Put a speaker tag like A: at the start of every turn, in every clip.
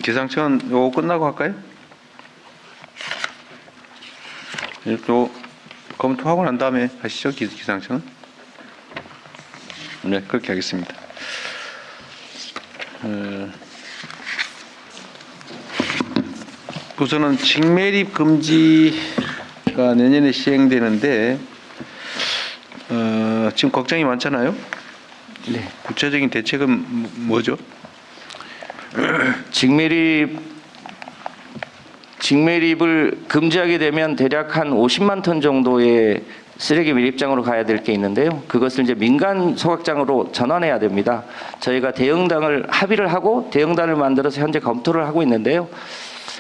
A: 기상청은 요거 끝나고 할까요? 또 검토하고 난 다음에 하시죠. 기상청은. 네, 그렇게 하겠습니다. 우선은 직매립 금지가 내년에 시행되는데 지금 걱정이 많잖아요.
B: 네.
A: 구체적인 대책은 뭐죠?
B: 직매립을 금지하게 되면 대략 한 50만 톤 정도의 쓰레기 매립장으로 가야 될 게 있는데요. 그것을 이제 민간 소각장으로 전환해야 됩니다. 저희가 대응단을 합의를 하고 대응단을 만들어서 현재 검토를 하고 있는데요.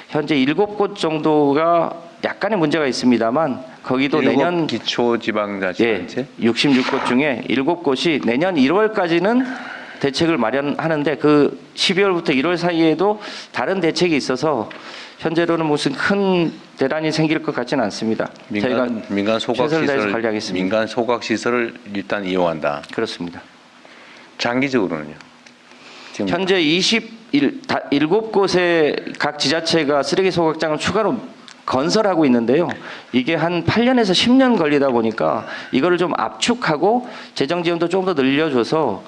B: 현재 7곳 정도가 약간의 문제가 있습니다만 거기도 내년
A: 기초지방자치단체
B: 66곳 중에 7곳이 내년 1월까지는 대책을 마련하는데 그 12월부터 1월 사이에도 다른 대책이 있어서 현재로는 무슨 큰 대란이 생길 것 같지는 않습니다. 저희가
A: 민간
B: 최선을 다해서
A: 소각시설
B: 관리하겠습니다.
A: 민간 소각시설을 일단 이용한다.
B: 그렇습니다.
A: 장기적으로는요? 지금
B: 현재 7곳의 각 지자체가 쓰레기 소각장을 추가로 건설하고 있는데요. 이게 한 8년에서 10년 걸리다 보니까 이거를 좀 압축하고 재정 지원도 좀 더 늘려줘서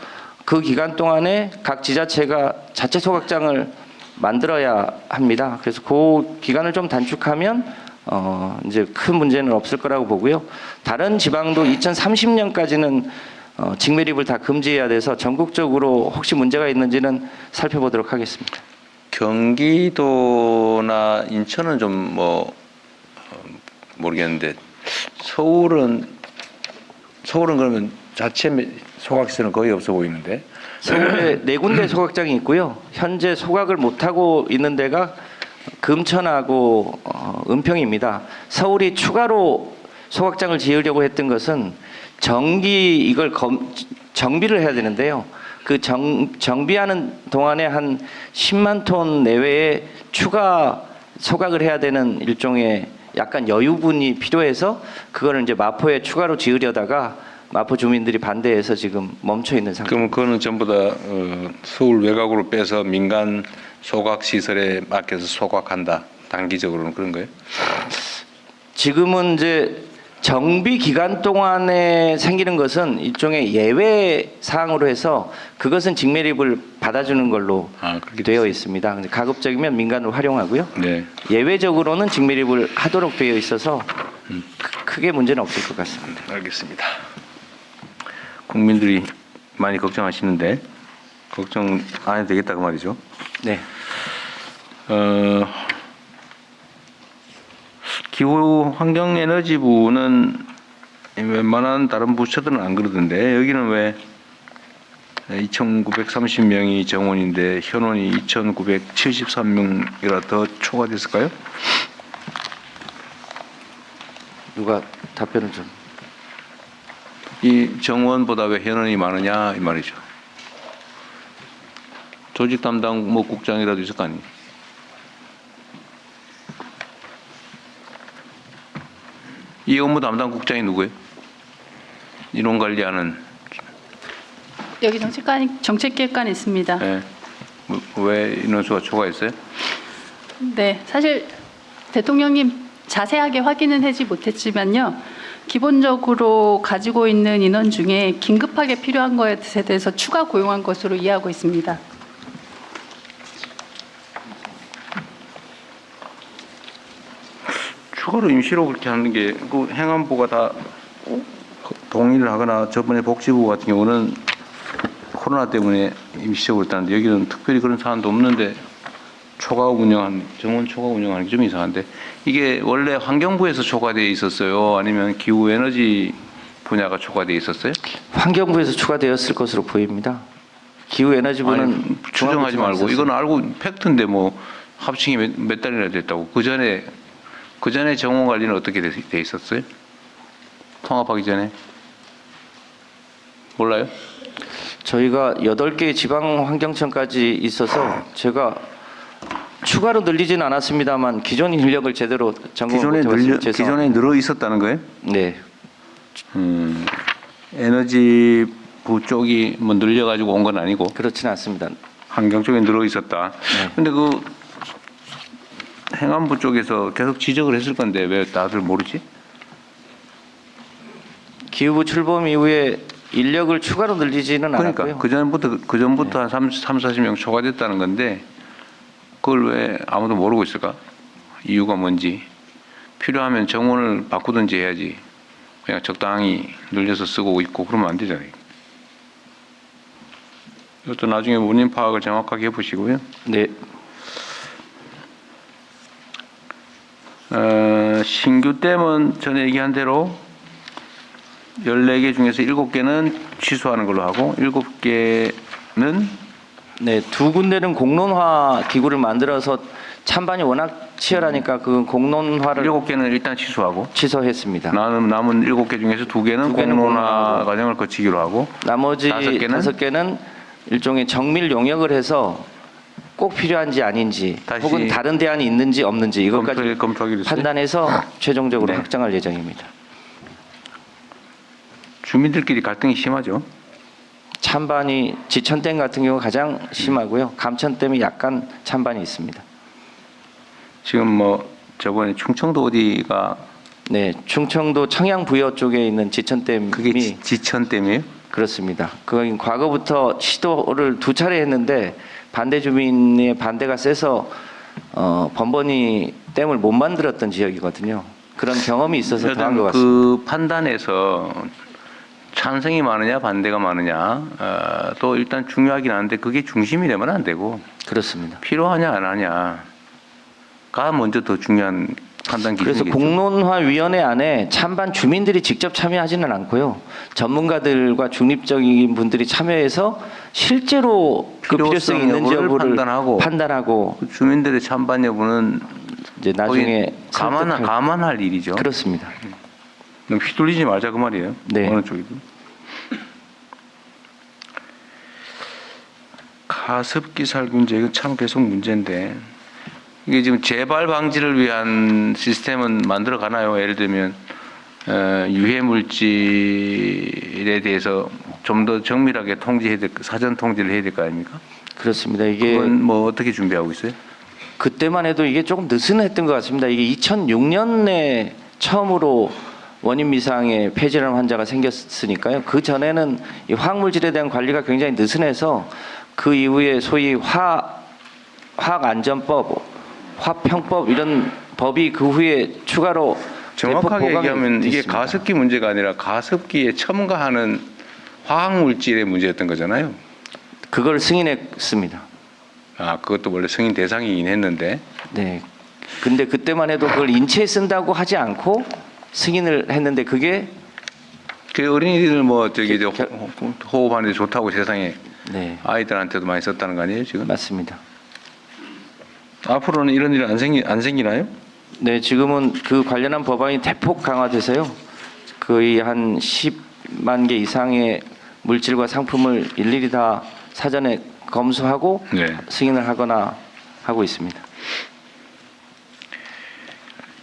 B: 그 기간 동안에 각 지자체가 자체 소각장을 만들어야 합니다. 그래서 그 기간을 좀 단축하면 이제 큰 문제는 없을 거라고 보고요. 다른 지방도 2030년까지는 직매립을 다 금지해야 돼서 전국적으로 혹시 문제가 있는지는 살펴보도록 하겠습니다.
A: 경기도나 인천은 좀 모르겠는데 서울은 그러면 자체 소각시설은 거의 없어 보이는데.
B: 서울에 4군데 소각장이 있고요. 현재 소각을 못하고 있는 데가 금천하고 은평입니다. 서울이 추가로 소각장을 지으려고 했던 것은 이걸 정비를 해야 되는데요. 그 정비하는 동안에 한 10만 톤 내외의 추가 소각을 해야 되는 일종의 약간 여유분이 필요해서 그거를 이제 마포에 추가로 지으려다가 마포 주민들이 반대해서 지금 멈춰 있는 상태입니다.
A: 그럼 그거는 전부 다 서울 외곽으로 빼서 민간 소각 시설에 맡겨서 소각한다. 단기적으로는 그런 거예요?
B: 지금은 이제 정비 기간 동안에 생기는 것은 일종의 예외 사항으로 해서 그것은 직매립을 받아주는 걸로 되어 있습니다. 가급적이면 민간을 활용하고요.
A: 네.
B: 예외적으로는 직매립을 하도록 되어 있어서 크게 문제는 없을 것 같습니다.
A: 알겠습니다. 국민들이 많이 걱정하시는데 걱정 안 해도 되겠다 그 말이죠.
B: 네.
A: 기후환경에너지부는 웬만한 다른 부처들은 안 그러던데 여기는 왜 2,930명이 정원인데 현원이 2,973명이라 더 초과됐을까요?
B: 누가 답변을 좀.
A: 이 정원보다 왜 현원이 많으냐 이 말이죠. 조직 담당 국장이라도 있을 거 아니에요. 이 업무 담당 국장이 누구예요? 인원 관리하는.
C: 여기 정책기획관에 있습니다.
A: 네. 왜 인원수가 초과했어요?
C: 네, 사실 대통령님 자세하게 확인은 하지 못했지만요. 기본적으로 가지고 있는 인원 중에 긴급하게 필요한 것에 대해서 추가 고용한 것으로 이해하고 있습니다.
A: 추가로 임시로 그렇게 하는 게 그 행안부가 다 동의를 하거나 저번에 복지부 같은 경우는 코로나 때문에 임시적으로 했다는데 여기는 특별히 그런 사안도 없는데 정원 초과 운영하는 게 좀 이상한데 이게 원래 환경부에서 초과되어 있었어요? 아니면 기후에너지 분야가 초과되어 있었어요?
B: 환경부에서 추가되었을 것으로 보입니다. 기후에너지부는
A: 추정하지 말고 이건 알고 팩트인데 합칭이 몇 달이나 됐다고. 그 전에 정원 관리는 어떻게 돼 있었어요? 통합하기 전에 몰라요?
B: 저희가 8개 지방환경청까지 있어서 제가 추가로 늘리진 않았습니다만 기존 인력을 제대로 점검을 못해서
A: 기존에 늘어 있었다는 거예요?
B: 네.
A: 에너지부 쪽이 늘려가지고 온 건 아니고
B: 그렇지는 않습니다.
A: 환경 쪽에 늘어 있었다.
B: 네.
A: 근데 그 행안부 쪽에서 계속 지적을 했을 건데 왜 다들 모르지?
B: 기후부 출범 이후에 인력을 추가로 늘리지는
A: 그러니까
B: 않았고요.
A: 그 전부터 한 40명 초과됐다는 건데 그걸 왜 아무도 모르고 있을까? 이유가 뭔지. 필요하면 정원을 바꾸든지 해야지. 그냥 적당히 늘려서 쓰고 있고 그러면 안 되잖아요. 이것도 나중에 원인 파악을 정확하게 해보시고요.
B: 네.
A: 신규 댐은 전에 얘기한 대로 14개 중에서 7개는 취소하는 걸로 하고 7개는
B: 네, 두 군데는 공론화 기구를 만들어서 찬반이 워낙 치열하니까 그 공론화를
A: 7개는 일단 취소하고
B: 취소했습니다.
A: 남은 7개 중에서 2개는
B: 두 개는
A: 공론화
B: 공론화하고.
A: 과정을 거치기로 하고
B: 나머지
A: 5개는
B: 5개는 일종의 정밀 용역을 해서 꼭 필요한지 아닌지
A: 다시
B: 혹은 다른 대안이 있는지 없는지 이것까지
A: 검토하기로 했어요.
B: 판단해서 최종적으로
A: 네.
B: 확정할 예정입니다.
A: 주민들끼리 갈등이 심하죠.
B: 찬반이 지천댐 같은 경우 가장 심하고요. 감천댐이 약간 찬반이 있습니다.
A: 지금 뭐 저번에 충청도 어디가
B: 네, 충청도 청양부여 쪽에 있는 지천댐이
A: 그게 지천댐이에요?
B: 그렇습니다. 그건 과거부터 시도를 2차례 했는데 반대 주민의 반대가 세서 번번이 댐을 못 만들었던 지역이거든요. 그런 경험이 있어서 더한 것 같습니다.
A: 그 판단에서 찬성이 많으냐 반대가 많으냐 또 일단 중요하긴 한데 그게 중심이 되면 안 되고
B: 그렇습니다.
A: 필요하냐 안 하냐가 먼저 더 중요한 판단
B: 그래서
A: 기준이겠죠.
B: 공론화위원회 안에 찬반 주민들이 직접 참여하지는 않고요. 전문가들과 중립적인 분들이 참여해서 실제로 그 필요성이 있는지 여부를 판단하고
A: 그 주민들의 찬반 여부는
B: 이제 나중에
A: 감안할 일이죠.
B: 그렇습니다.
A: 너무 휘둘리지 말자 그 말이에요.
B: 네.
A: 어느 쪽이든. 가습기 살균제 이거 참 계속 문제인데 이게 지금 재발 방지를 위한 시스템은 만들어 가나요? 예를 들면 유해 물질에 대해서 좀 더 정밀하게 통제해야 될 사전 통제를 해야 될 거 아닙니까?
B: 그렇습니다. 이게
A: 그건 뭐 어떻게 준비하고 있어요?
B: 그때만 해도 이게 조금 느슨했던 것 같습니다. 이게 2006년에 처음으로 원인 미상의 폐질환 환자가 생겼으니까요. 그 전에는 이 화학물질에 대한 관리가 굉장히 느슨해서 그 이후에 소위 화학안전법, 화평법 이런 법이 그 후에 추가로
A: 정확하게
B: 대폭
A: 얘기하면 이게
B: 있습니다.
A: 가습기 문제가 아니라 가습기에 첨가하는 화학물질의 문제였던 거잖아요.
B: 그걸 승인했습니다.
A: 아, 그것도 원래 승인 대상이긴 했는데.
B: 네. 근데 그때만 해도 그걸 인체에 쓴다고 하지 않고 승인을 했는데 그게
A: 그 어린이들 뭐 저기 호흡하는 데 좋다고 세상에
B: 네.
A: 아이들한테도 많이 썼다는 거 아니에요 지금?
B: 맞습니다.
A: 앞으로는 이런 일 안 생기나요?
B: 네, 지금은 그 관련한 법안이 대폭 강화돼서요. 거의 한 10만 개 이상의 물질과 상품을 일일이 다 사전에 검수하고
A: 네.
B: 승인을 하거나 하고 있습니다.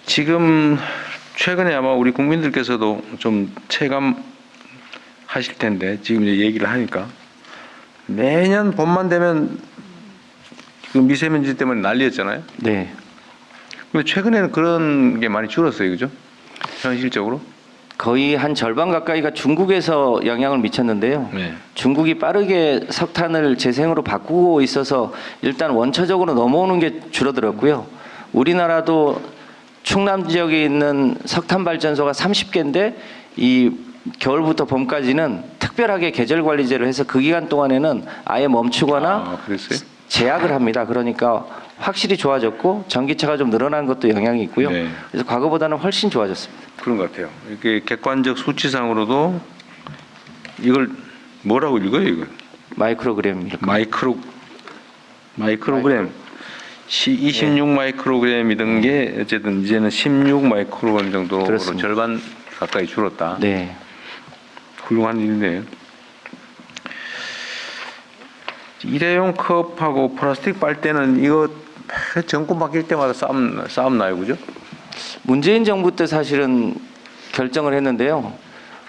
A: 지금 최근에 아마 우리 국민들께서도 좀 체감하실 텐데 지금 이제 얘기를 하니까 매년 봄만 되면 그 미세먼지 때문에 난리였잖아요.
B: 네.
A: 근데 최근에는 그런 게 많이 줄었어요, 그죠? 현실적으로?
B: 거의 한 절반 가까이가 중국에서 영향을 미쳤는데요.
A: 네.
B: 중국이 빠르게 석탄을 재생으로 바꾸고 있어서 일단 원초적으로 넘어오는 게 줄어들었고요. 우리나라도 충남 지역에 있는 석탄 발전소가 30개인데 이 겨울부터 봄까지는 특별하게 계절 관리제를 해서 그 기간 동안에는 아예 멈추거나
A: 그랬어요?
B: 제약을 합니다. 그러니까 확실히 좋아졌고 전기차가 좀 늘어난 것도 영향이 있고요.
A: 네.
B: 그래서 과거보다는 훨씬 좋아졌습니다.
A: 그런 것 같아요. 이게 객관적 수치상으로도 이걸 뭐라고 읽어요, 이거?
B: 마이크로그램 이렇게.
A: 마이크로그램. 26 마이크로그램이던 게 어쨌든 이제는 16 마이크로그램 정도로
B: 그렇습니다.
A: 절반 가까이 줄었다.
B: 네.
A: 훌륭한 일이네요. 일회용 컵하고 플라스틱 빨대는 이거 정권 바뀔 때마다 싸움 나요, 그죠?
B: 문재인 정부 때 사실은 결정을 했는데요.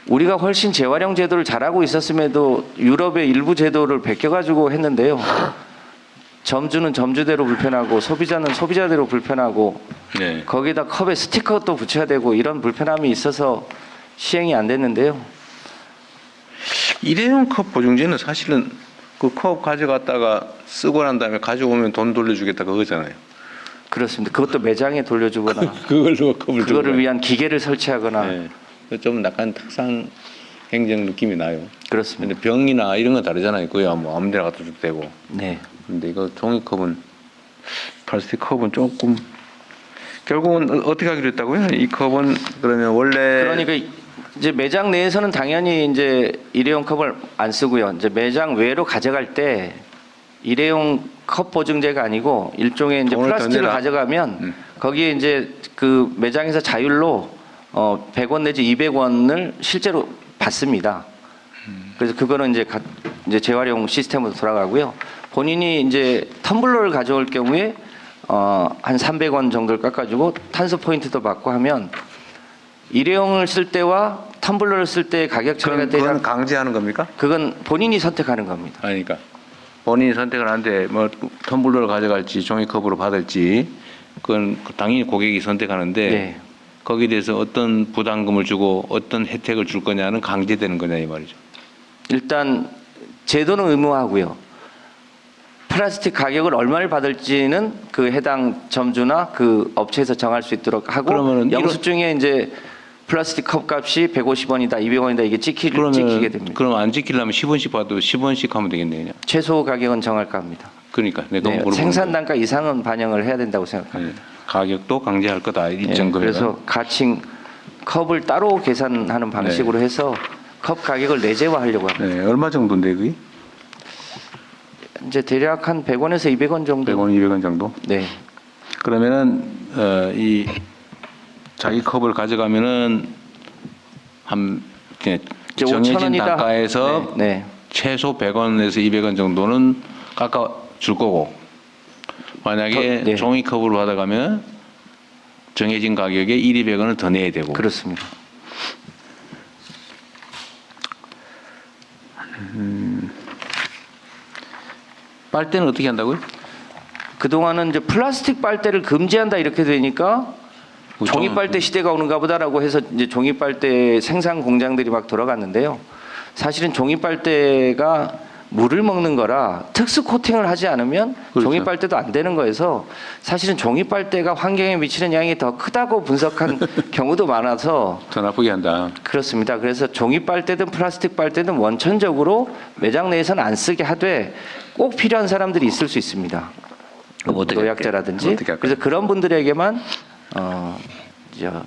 B: 우리가 훨씬 재활용 제도를 잘하고 있었음에도 유럽의 일부 제도를 베껴가지고 했는데요. 점주는 점주대로 불편하고 소비자는 소비자대로 불편하고
A: 네.
B: 거기다 컵에 스티커도 붙여야 되고 이런 불편함이 있어서 시행이 안 됐는데요.
A: 일회용 컵 보증제는 사실은 그 컵 가져갔다가 쓰고 난 다음에 가져오면 돈 돌려주겠다 그거잖아요.
B: 그렇습니다. 그것도 매장에 돌려주거나
A: 그걸로 컵을
B: 그거를 위한 기계를 설치하거나
A: 네. 좀 약간 특상 행정 느낌이 나요.
B: 그렇습니다.
A: 근데 병이나 이런 건 다르잖아요. 그야 뭐 아무데나 갖다 줘도 되고.
B: 네.
A: 근데 이거 종이컵은 플라스틱 컵은 조금 결국은 어떻게 하기로 했다고요? 이 컵은 그러면 원래
B: 그러니까 이제 매장 내에서는 당연히 이제 일회용 컵을 안 쓰고요. 이제 매장 외로 가져갈 때 일회용 컵 보증제가 아니고 일종의 이제
A: 돈을 더
B: 플라스틱을
A: 내라.
B: 가져가면 거기에 이제 그 매장에서 자율로 100원 내지 200원을 실제로 받습니다. 그래서 그거는 이제 재활용 시스템으로 돌아가고요. 본인이 이제 텀블러를 가져올 경우에 한 300원 정도를 깎아주고 탄소 포인트도 받고 하면 일회용을 쓸 때와 텀블러를 쓸 때 가격 차이가
A: 그건
B: 대략
A: 강제하는 겁니까?
B: 그건 본인이 선택하는 겁니다.
A: 아니까 본인이 선택을 하는데 뭐 텀블러를 가져갈지 종이컵으로 받을지 그건 당연히 고객이 선택하는데
B: 네.
A: 거기에 대해서 어떤 부담금을 주고 어떤 혜택을 줄 거냐는 강제되는 거냐 이 말이죠.
B: 일단 제도는 의무화하고요. 플라스틱 가격을 얼마를 받을지는 그 해당 점주나 그 업체에서 정할 수 있도록 하고
A: 그러면은
B: 영수증에 이제 플라스틱 컵 값이 150원이다, 200원이다 이게 찍히게 됩니다.
A: 그럼 안 지키려면 10원씩 받도 10원씩 하면 되겠네요. 그냥.
B: 최소 가격은 정할까 합니다.
A: 그러니까 내가
B: 네,
A: 물어보는
B: 생산
A: 거예요.
B: 단가 이상은 반영을 해야 된다고 생각합니다.
A: 네, 가격도 강제할 거다 일정 금액.
B: 그래서 가칭 컵을 따로 계산하는 방식으로 해서 컵 가격을 내재화하려고 합니다.
A: 네, 얼마 정도인데 그게?
B: 이제 대략 한 100원에서 200원 정도.
A: 100원, 200원 정도?
B: 네.
A: 그러면은 이 자기 컵을 가져가면은 한 그냥
B: 이제
A: 정해진
B: 5,000원이다.
A: 단가에서
B: 네.
A: 최소 100원에서 200원 정도는 깎아 줄 거고 만약에
B: 네.
A: 종이컵으로 받아가면 정해진 가격에 1, 200원을 더 내야 되고
B: 그렇습니다.
A: 빨대는 어떻게 한다고요?
B: 그동안은 이제 플라스틱 빨대를 금지한다 이렇게 되니까 종이 빨대 시대가 오는가 보다라고 해서 이제 종이 빨대 생산 공장들이 막 돌아갔는데요. 사실은 종이 빨대가 물을 먹는 거라 특수 코팅을 하지 않으면
A: 그렇죠.
B: 종이 빨대도 안 되는 거여서 사실은 종이 빨대가 환경에 미치는 양이 더 크다고 분석한 경우도 많아서
A: 더 나쁘게 한다.
B: 그렇습니다. 그래서 종이 빨대든 플라스틱 빨대든 원천적으로 매장 내에서는 안 쓰게 하되 꼭 필요한 사람들이 있을 수 있습니다.
A: 그럼 어떻게
B: 노약자라든지.
A: 할까요? 어떻게 할까요?
B: 그래서 그런 분들에게만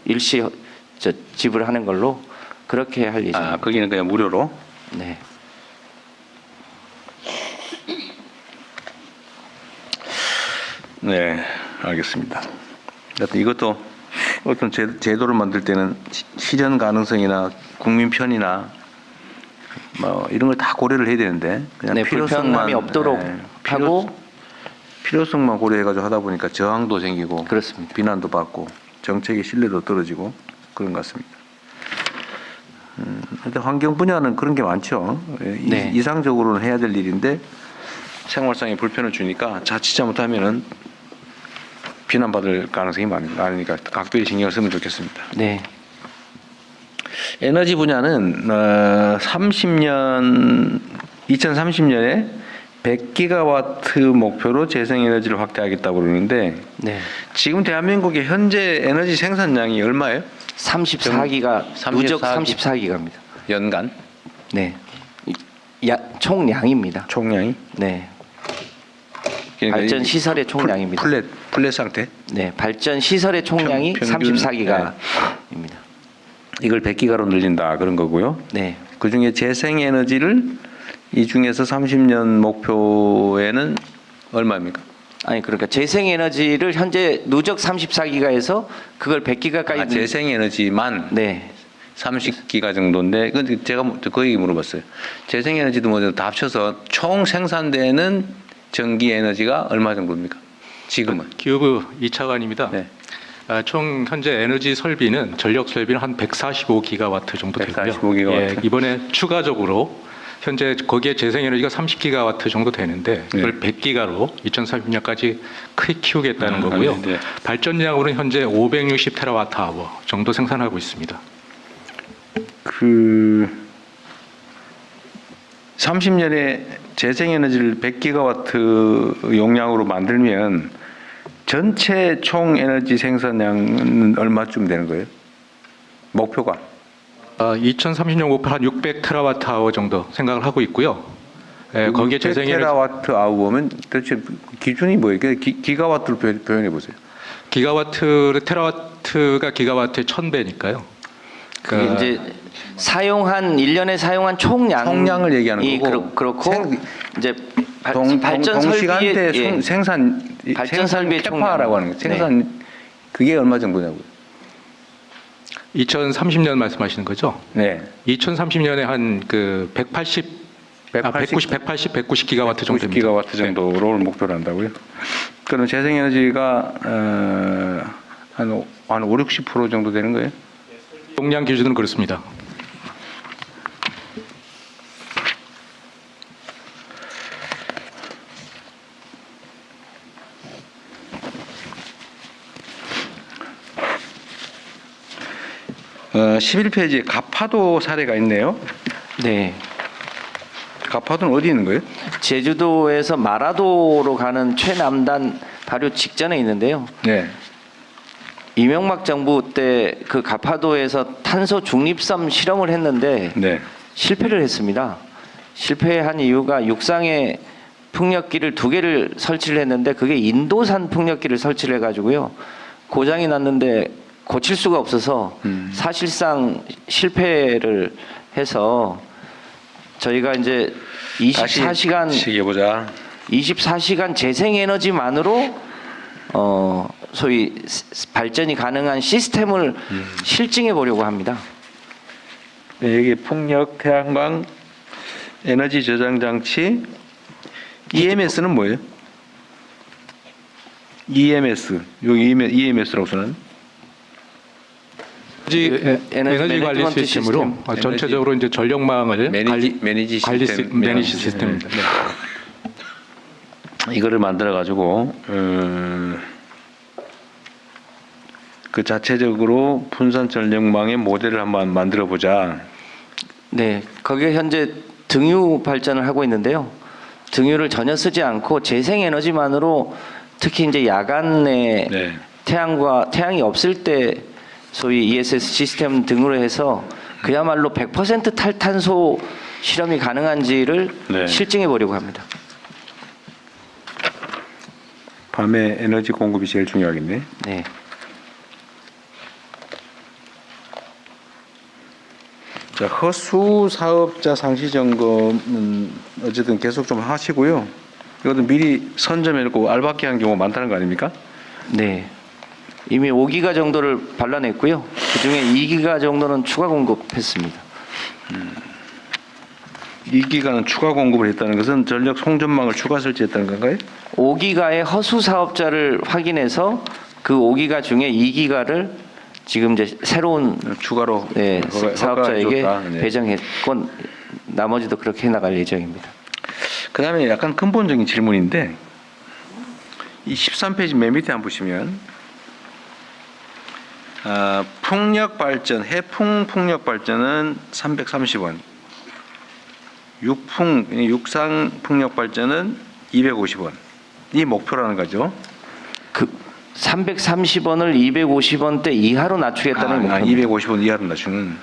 B: 일시 지불하는 걸로 그렇게 할 예정입니다.
A: 거기는 그냥 무료로.
B: 네.
A: 네, 알겠습니다. 하여튼 이것도 어떤 제도를 만들 때는 실현 가능성이나 국민 편이나 뭐 이런 걸 다 고려를 해야 되는데 그냥
B: 네, 불편함이 없도록 하고
A: 필요성만 고려해가지고 하다 보니까 저항도 생기고
B: 그렇습니다.
A: 비난도 받고 정책의 신뢰도 떨어지고 그런 것 같습니다. 근데 환경 분야는 그런 게 많죠.
B: 네.
A: 이상적으로는 해야 될 일인데 생활상의 불편을 주니까 자칫 잘못하면은 비난받을 가능성이 많으니까 각도의 신경을 쓰면 좋겠습니다.
B: 네.
A: 에너지 분야는 2030년에 100기가와트 목표로 재생에너지를 확대하겠다고 그러는데
B: 네.
A: 지금 대한민국의 현재 에너지 생산량이 얼마예요?
B: 34기가 누적 34기가입니다.
A: 연간
B: 네. 총량입니다.
A: 총량이?
B: 네.
A: 그러니까
B: 발전
A: 이
B: 시설의 총량입니다.
A: 플랫 상태.
B: 네, 발전 시설의 총량이
A: 평균,
B: 34기가입니다.
A: 이걸 100기가로 늘린다 그런 거고요.
B: 네.
A: 그 중에 재생에너지를 이 중에서 30년 목표에는 얼마입니까?
B: 아니 그러니까 재생에너지를 현재 누적 34기가에서 그걸 100기가까지
A: 재생에너지만
B: 네.
A: 30기가 정도인데 근데 제가 그 얘기 물어봤어요. 재생에너지도 뭐 다 합쳐서 총 생산되는 전기 에너지가 얼마 정도입니까? 지금은?
D: 기후부 이차관입니다.
A: 네.
D: 총 현재 에너지 설비는 전력 설비는 한 145기가와트 정도 되고요.
A: 145기가와트.
D: 이번에 추가적으로 현재 거기에 재생에너지가 30기가와트 정도 되는데 이걸
A: 네.
D: 100기가로 2030년까지 크게 키우겠다는 거고요.
A: 네.
D: 발전량으로는 현재 560테라와트/아워 정도 생산하고 있습니다.
A: 그 30년에 재생에너지를 100기가와트 용량으로 만들면 전체 총 에너지 생산량은 얼마쯤 되는 거예요? 목표가?
D: 2030년 목표 한 600테라와트/아워 정도 생각을 하고 있고요. 거기에 재생에너지
A: 테라와트 아워면 도대체 기준이 뭐예요? 기가와트로 표현해 보세요.
D: 테라와트가 기가와트의 1000배니까요.
B: 그게 이제 사용한 1년에 사용한 총량을
A: 얘기하는 거고.
B: 그렇고 이제 발전
A: 동시간대
B: 설비의
A: 생산
B: 발전 설비의
A: 캐파라고 하는 거예요. 생산 그게 얼마 정도냐고요?
D: 2030년 말씀하시는 거죠?
A: 네.
D: 2030년에 한 그 190기가와트 정도 됩니다.
A: 90기가와트 정도를 목표로 한다고요? 그럼 재생에너지가 한 5, 60% 정도 되는 거예요?
D: 용량 기준은 그렇습니다.
A: 어, 11페이지에 가파도 사례가 있네요.
B: 네.
A: 가파도는 어디 있는 거예요?
B: 제주도에서 마라도로 가는 최남단 바로 직전에 있는데요.
A: 네.
B: 이명박 정부 때 그 가파도에서 탄소 중립섬 실험을 했는데
A: 네.
B: 실패를 했습니다. 실패한 이유가 육상에 풍력기를 2개를 설치를 했는데 그게 인도산 풍력기를 설치를 해가지고요. 고장이 났는데 고칠 수가 없어서 사실상 실패를 해서 저희가 이제 24시간
A: 시계보자.
B: 24시간 재생에너지만으로 소위 발전이 가능한 시스템을 실증해 보려고 합니다.
A: 네, 여기 풍력, 태양광, 에너지 저장 장치, EMS는 뭐예요? EMS 여기 EMS라고 쓰는?
D: 에너지 관리
B: 매니지먼트
D: 시스템으로
B: 시스템.
D: 전체적으로 이제 전력망을
A: 매니지
D: 관리
A: 시스템.
D: 매니지 시스템입니다. 네.
A: 이거를 만들어 가지고 그 자체적으로 분산 전력망의 모델을 한번 만들어 보자.
B: 네, 거기에 현재 등유 발전을 하고 있는데요. 등유를 전혀 쓰지 않고 재생에너지만으로 특히 이제 야간에
A: 네.
B: 태양이 없을 때 소위 ESS 시스템 등으로 해서 그야말로 100% 탈탄소 실험이 가능한지를
A: 네.
B: 실증해 보려고 합니다.
A: 밤에 에너지 공급이 제일 중요하겠네.
B: 네.
A: 자, 허수 사업자 상시 점검은 어쨌든 계속 좀 하시고요. 이것도 미리 선점해놓고 알박기 한 경우 많다는 거 아닙니까?
B: 네. 이미 5기가 정도를 발라냈고요. 그중에 2기가 정도는 추가 공급했습니다.
A: 2기가는 추가 공급을 했다는 것은 전력 송전망을 추가 설치했다는 건가요?
B: 5기가의 허수 사업자를 확인해서 그 5기가 중에 2기가를 지금 이제 새로운
A: 추가로
B: 네, 사업자에게
A: 허가해줬다. 네.
B: 배정했고 나머지도 그렇게 해나갈 예정입니다.
A: 그다음에 약간 근본적인 질문인데 이 13페이지 맨 밑에 한번 보시면 풍력 발전, 해풍 풍력 발전은 330원, 육상 풍력 발전은 250원. 이 목표라는 거죠.
B: 그 330원을 250원대 이하로 낮추겠다는 목표입니다.
A: 250원 이하로 낮추는.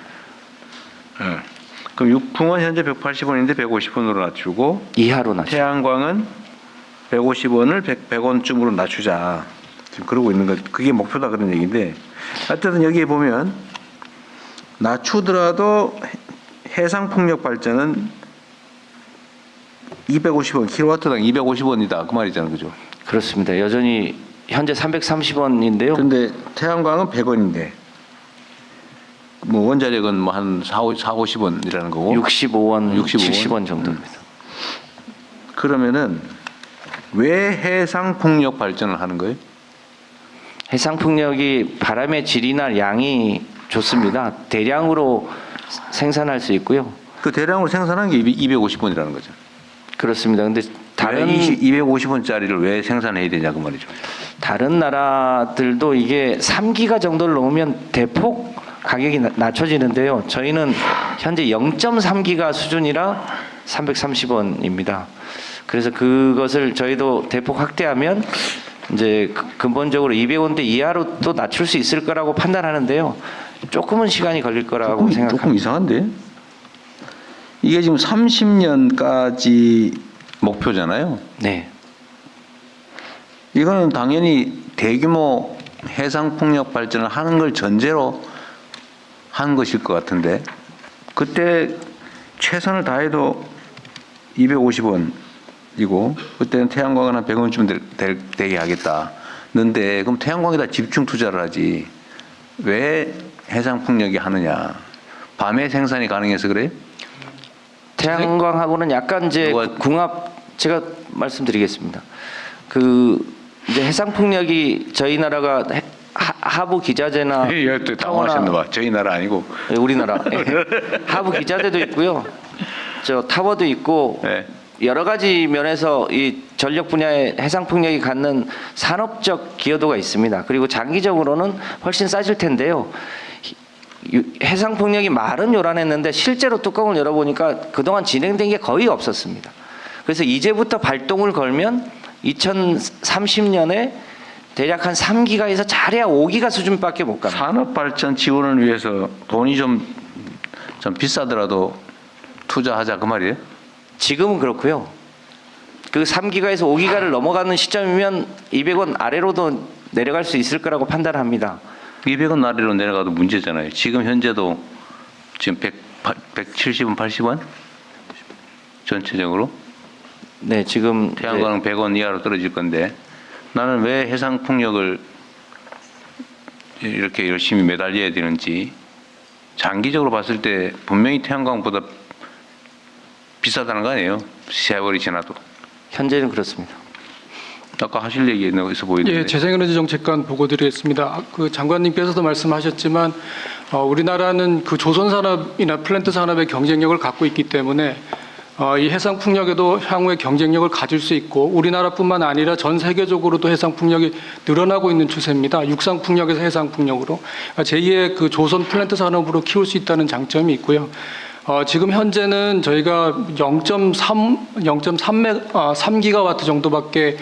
A: 그럼 육풍은 현재 180원인데 150원으로 낮추고
B: 이하로 낮추.
A: 태양광은 150원을 100원쯤으로 낮추자. 지금 그러고 있는 것. 그게 목표다 그런 얘기인데 하여튼 여기에 보면 낮추더라도 해상 풍력 발전은 250원 킬로와트당 250원이다 그 말이잖아요, 그죠?
B: 그렇습니다. 여전히 현재 330원인데요.
A: 근데 태양광은 100원인데 뭐 원자력은 뭐 한 50원이라는 거고
B: 65원,
A: 65원.
B: 70원 정도입니다.
A: 그러면은 왜 해상 풍력 발전을 하는 거예요?
B: 해상 풍력이 바람의 질이나 양이 좋습니다. 대량으로 생산할 수 있고요.
A: 그 대량으로 생산한 게 250원이라는 거죠.
B: 그렇습니다. 근데 다른
A: 250원짜리를 왜 생산해야 되냐 그 말이죠.
B: 다른 나라들도 이게 3기가 정도를 넘으면 대폭 가격이 낮춰지는데요. 저희는 현재 0.3기가 수준이라 330원입니다. 그래서 그것을 저희도 대폭 확대하면 이제 근본적으로 200원대 이하로 또 낮출 수 있을 거라고 판단하는데요. 조금은 시간이 걸릴 거라고 생각합니다.
A: 조금 이상한데? 이게 지금 30년까지 목표잖아요.
B: 네.
A: 이거는 당연히 대규모 해상풍력 발전을 하는 걸 전제로 한 것일 것 같은데 그때 최선을 다해도 250원이고 그때는 태양광은 한 100원쯤 되게 하겠다는데 그럼 태양광에다 집중 투자를 하지 왜 해상풍력이 하느냐? 밤에 생산이 가능해서 그래요?
B: 태양광하고는 약간 이제 궁합 제가 말씀드리겠습니다. 그 이제 해상풍력이 저희 나라가 하부 기자재나
A: 또 당황하셨나 봐. 저희 나라 아니고
B: 네, 우리나라 하부 기자재도 있고요. 저 타워도 있고
A: 네.
B: 여러 가지 면에서 이 전력 분야의 해상풍력이 갖는 산업적 기여도가 있습니다. 그리고 장기적으로는 훨씬 싸질 텐데요. 해상풍력이 말은 요란했는데 실제로 뚜껑을 열어보니까 그동안 진행된 게 거의 없었습니다. 그래서 이제부터 발동을 걸면 2030년에 대략 한 3기가에서 잘해야 5기가 수준밖에 못 갑니다.
A: 산업 발전 지원을 위해서 돈이 좀 비싸더라도 투자하자 그 말이에요?
B: 지금은 그렇고요. 그 3기가에서 5기가를 넘어가는 시점이면 200원 아래로도 내려갈 수 있을 거라고 판단합니다.
A: 200원 아래로 내려가도 문제잖아요. 지금 현재도 지금 170원, 80원? 전체적으로?
B: 네, 지금
A: 태양광은 100원 이하로 떨어질 건데 나는 왜 해상풍력을 이렇게 열심히 매달려야 되는지 장기적으로 봤을 때 분명히 태양광보다 비싸다는 거 아니에요? 세월이 지나도.
B: 현재는 그렇습니다.
A: 아까 하실 얘기 있어 보이는데.
E: 예, 재생에너지 정책관 보고 드리겠습니다. 그 장관님께서도 말씀하셨지만 우리나라는 그 조선산업이나 플랜트 산업의 경쟁력을 갖고 있기 때문에 이 해상풍력에도 향후에 경쟁력을 가질 수 있고 우리나라뿐만 아니라 전 세계적으로도 해상풍력이 늘어나고 있는 추세입니다. 육상풍력에서 해상풍력으로 제2의 그 조선 플랜트 산업으로 키울 수 있다는 장점이 있고요. 지금 현재는 저희가 3기가와트 정도밖에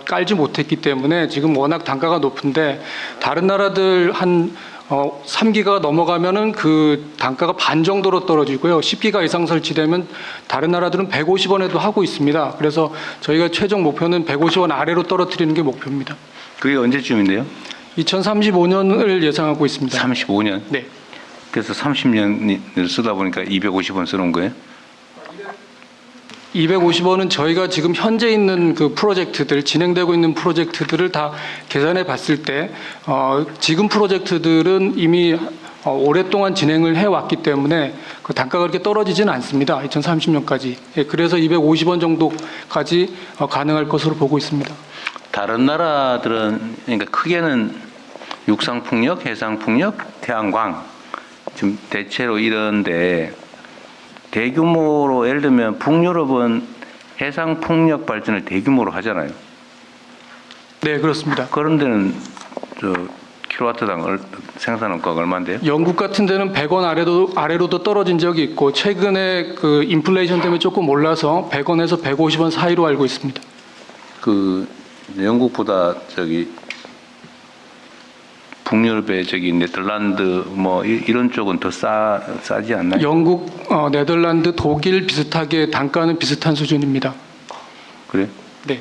E: 깔지 못했기 때문에 지금 워낙 단가가 높은데 다른 나라들 한 3기가 넘어가면은 그 단가가 반 정도로 떨어지고요. 10기가 이상 설치되면 다른 나라들은 150원에도 하고 있습니다. 그래서 저희가 최종 목표는 150원 아래로 떨어뜨리는 게 목표입니다.
A: 그게 언제쯤인데요?
E: 2035년을 예상하고 있습니다.
A: 35년?
E: 네.
A: 그래서 30년을 쓰다 보니까 250원 쓰는 거예요?
E: 250원은 저희가 지금 현재 있는 그 프로젝트들, 진행되고 있는 프로젝트들을 다 계산해 봤을 때, 지금 프로젝트들은 이미 오랫동안 진행을 해왔기 때문에 그 단가가 그렇게 떨어지지는 않습니다. 2030년까지. 예, 그래서 250원 정도까지 가능할 것으로 보고 있습니다.
A: 다른 나라들은 그러니까 크게는 육상풍력, 해상풍력, 태양광 지금 대체로 이런데 대규모로 예를 들면 북유럽은 해상풍력 발전을 대규모로 하잖아요.
E: 네, 그렇습니다.
A: 그런 데는 킬로와트당 생산원가가 얼마인데요?
E: 영국 같은 데는 100원 아래로도 떨어진 적이 있고 최근에 그 인플레이션 때문에 조금 올라서 100원에서 150원 사이로 알고 있습니다.
A: 그 영국보다 북유럽의 네덜란드 뭐 이런 쪽은 더 싸지 않나요?
E: 영국, 네덜란드, 독일 비슷하게 단가는 비슷한 수준입니다.
A: 그래?
E: 네.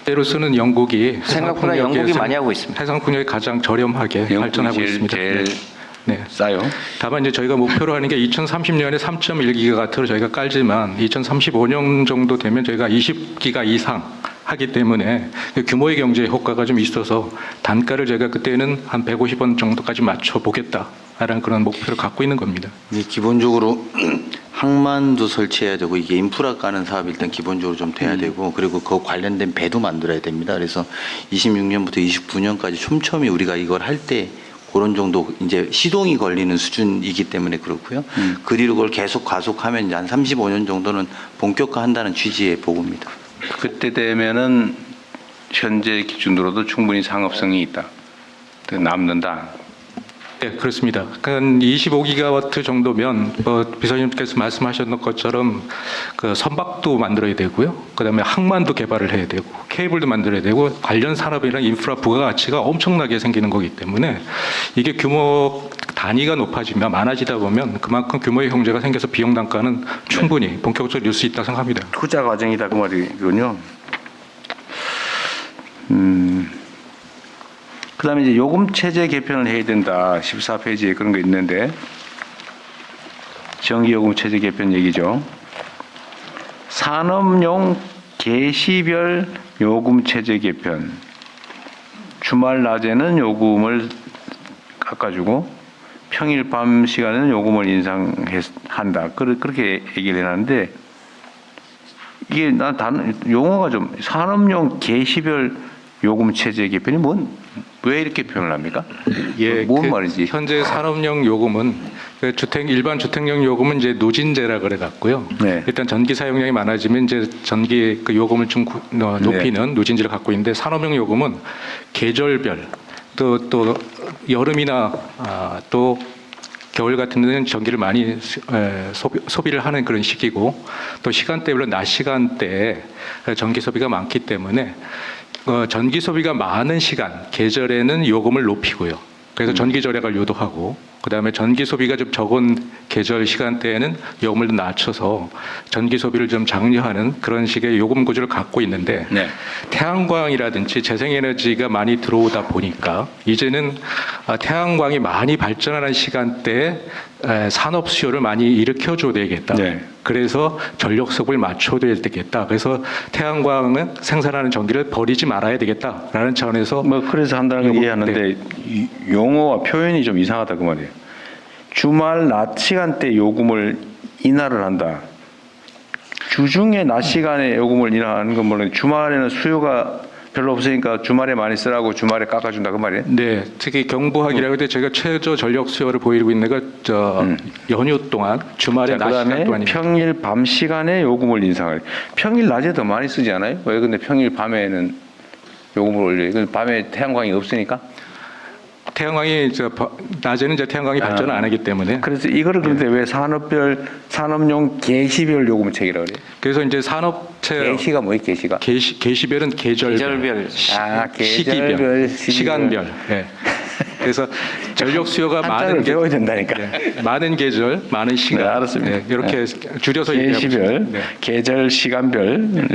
D: 때로서는 영국이
B: 생각보다 영국이 많이 하고 있습니다.
D: 해상풍력이 가장 저렴하게 발전하고 있습니다.
A: 제일
D: 네.
A: 싸요.
D: 다만 이제 저희가 목표로 하는 게 2030년에 3.1기가와트로 저희가 깔지만 2035년 정도 되면 저희가 20기가 이상 하기 때문에 그 규모의 경제 효과가 좀 있어서 단가를 저희가 그때는 한 150원 정도까지 맞춰 보겠다라는 그런 목표를 갖고 있는 겁니다.
F: 이게 기본적으로 항만도 설치해야 되고 이게 인프라 까는 사업이 일단 기본적으로 좀 돼야 되고 그리고 그 관련된 배도 만들어야 됩니다. 그래서 26년부터 29년까지 촘촘히 우리가 이걸 할 때 그런 정도 이제 시동이 걸리는 수준이기 때문에 그렇고요. 그리고 그걸 계속 가속하면 이제 한 35년 정도는 본격화한다는 취지의 보고입니다.
A: 그때 되면은 현재 기준으로도 충분히 상업성이 있다. 남는다.
D: 네, 그렇습니다. 한 25기가와트 정도면 비서님께서 말씀하셨던 것처럼 그 선박도 만들어야 되고요. 그다음에 항만도 개발을 해야 되고 케이블도 만들어야 되고 관련 산업이랑 인프라 부가가치가 엄청나게 생기는 거기 때문에 이게 규모 단위가 높아지면 많아지다 보면 그만큼 규모의 경제가 생겨서 비용 단가는 충분히 본격적으로 낼 수 있다고 생각합니다.
A: 투자 과정이다 그 말이군요. 그다음에 이제 요금 체제 개편을 해야 된다. 14페이지에 그런 거 있는데 전기 요금 체제 개편 얘기죠. 산업용 개시별 요금 체제 개편. 주말 낮에는 요금을 깎아주고 평일 밤 시간에는 요금을 인상한다. 그렇게 얘기를 해놨는데 이게 난 용어가 좀 산업용 개시별 요금 체제 개편이 왜 이렇게 표현을 합니까?
D: 예,
A: 뭔 말이지?
D: 현재 산업용 요금은 그 일반 주택용 요금은 이제 누진제라 그래 갖고요.
A: 네.
D: 일단 전기 사용량이 많아지면 이제 전기 그 요금을 좀 높이는 누진제를 갖고 있는데 산업용 요금은 계절별 또 여름이나 또 겨울 같은 데는 전기를 많이 소비를 하는 그런 시기고 또 시간대별로 낮 시간대에 전기 소비가 많기 때문에 전기 소비가 많은 시간, 계절에는 요금을 높이고요. 그래서 전기 절약을 유도하고 그다음에 전기 소비가 좀 적은 계절 시간대에는 요금을 좀 낮춰서 전기 소비를 좀 장려하는 그런 식의 요금 구조를 갖고 있는데
A: 네.
D: 태양광이라든지 재생에너지가 많이 들어오다 보니까 이제는 태양광이 많이 발전하는 시간대에 산업 수요를 많이 일으켜줘야 되겠다.
A: 네.
D: 그래서 전력섭을 맞춰줘야 되겠다. 그래서 태양광은 생산하는 전기를 버리지 말아야 되겠다라는 차원에서
A: 그래서 한다는 걸
D: 요금,
A: 이해하는데 용어와 표현이 좀 이상하다 그 말이에요. 주말 낮 시간대 요금을 인하를 한다. 주중에 낮 시간에 요금을 인하하는 건 물론 주말에는 수요가 별로 없으니까 주말에 많이 쓰라고 주말에 깎아준다 그 말이에요.
D: 네, 특히 경부학이라고 해도 제가 최저 전력 수요를 보이고 있는 건 연휴 동안 주말에 낮 시간
A: 그다음에
D: 동안입니다.
A: 평일 밤 시간에 요금을 인상을. 평일 낮에 더 많이 쓰지 않아요? 왜 근데 평일 밤에는 요금을 올려요? 이건 밤에 태양광이 없으니까.
D: 태양광이 낮에는 이제 태양광이 발전을 안 하기 때문에
A: 그래서 이거를 그런데 왜 산업용 개시별 요금 체계라고 그래요?
D: 그래서 이제 산업체
A: 개시가 뭐예요? 개시가?
D: 계시별은 계절별,
A: 계절별,
D: 시간별. 네. 그래서 전력 수요가
A: 한자를
D: 많은
A: 배워야 된다니까.
D: 많은 계절, 많은 시간.
A: 네, 알았습니다.
D: 이렇게 줄여서 얘기하고
A: 개시별,
D: 있습니다. 네.
A: 계절, 시간별